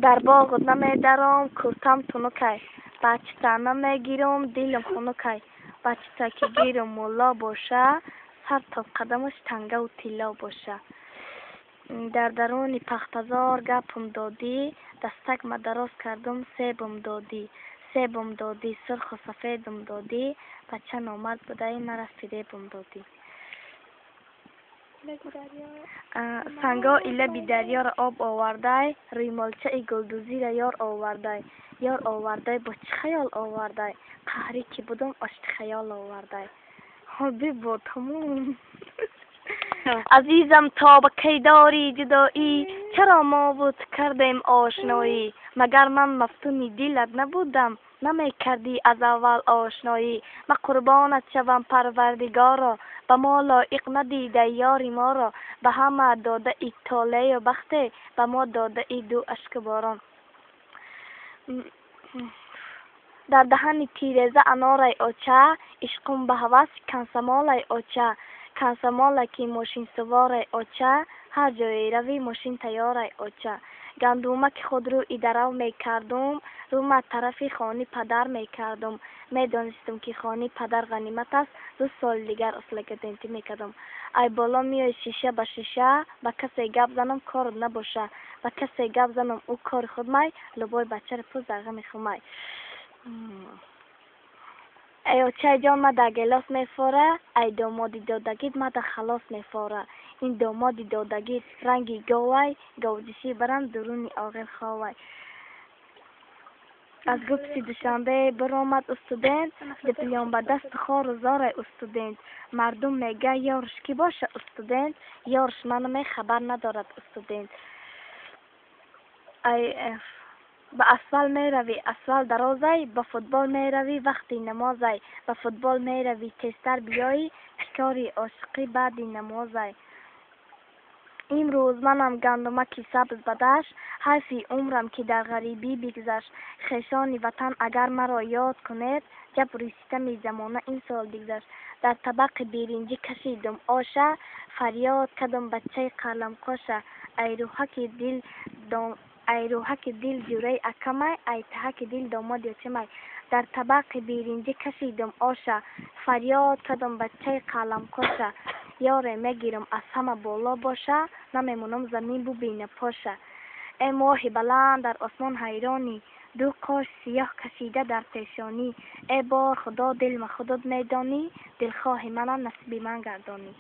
در باغ نمیدرم کورتم تونوکی بچه نمیگیرم دلم خونوکی بچه که گیرم مولا باشه سر تا قدمش تنگه و تیلا باشه در درون پختزار گپم دادی دستک ما دراز کردم سیبم دادی سرخ و سفیدم دادی بچه نامرد بوده مرا فریبم دادی سنگا ایله بی دریا را آب آورده روی مالچه گلدوزی را یار آورده با چه خیال آورده قهری که بودم اشت خیال آورده حالی با تموم عزیزم تا با کی داری جدایی چرا ما بود کردیم آشنایی مگر من مفتونی دلت نبودم نمی کردی از اول آشنایی ما قربانت شوم پروردگارا به ما لایق ندیده یاری ما را به همه داده ای طاله و بخته به ما داده ای دو اشک باران در دهن تیرزه انارای اوچه عشقم به هوس کنسمالای اوچه کنسمال که ماشین سوارای اوچه هر جایی روی ماشین تیارای اوچه گندومک خود رو ایدرو می کردم رو ما طرفی خانی پدر می کردم می دانستم که خانی پدر غنیمت است 2 سال دیگر اصلاح دنتی می کردم ای بالا میای شیشه به شیشه با کسی گپ زنم کار نباشه با کسی گپ زنم او کار خود می لبای بچه رو پوز درگه می خواهی ای اوچه جان ما در گلاس میفوره ای دامادی دادگید ما در خلاص میفوره این دامادی دادگید رنگی گوی گوجشی برم درونی آغر خواهی از گفتی دوشنبه برآمد استودنت دیپلم به دست خار و زار استودنت مردم میگه یارش کی باشه استودنت یارش منو خبر ندارد استودنت ای به اسفل می روی اسفل درازی به فوتبال می روی وقتی نمازی به فوتبال می روی تیزتر بیایی شکاری عاشقی بعدی نمازی امروز منم گندمکی سبز بدشت حیفی عمرم که در غریبی بگذشت خیشان وطن اگر مرا یاد کنید جبر ستم زمانه این سال بگذشت در طبق بیرنجی کشیدم آشه فریاد کردم بچه قلم قاشه ای روحک دل جوری اکمای ای تحک دل داماد یچمای در طبق بیرنجی کشیدم آشه فریاد کردم بچه قلم قاشه یاره میگیرم از همه بالا باشه نمیمونم زمین ببینه پاشه ای ماهی بلند در آسمان حیرانی 2 قاش سیاه کشیده در پیشانی ای بار خدا دل خودت میدانی دلخواه من نصیب من گردانی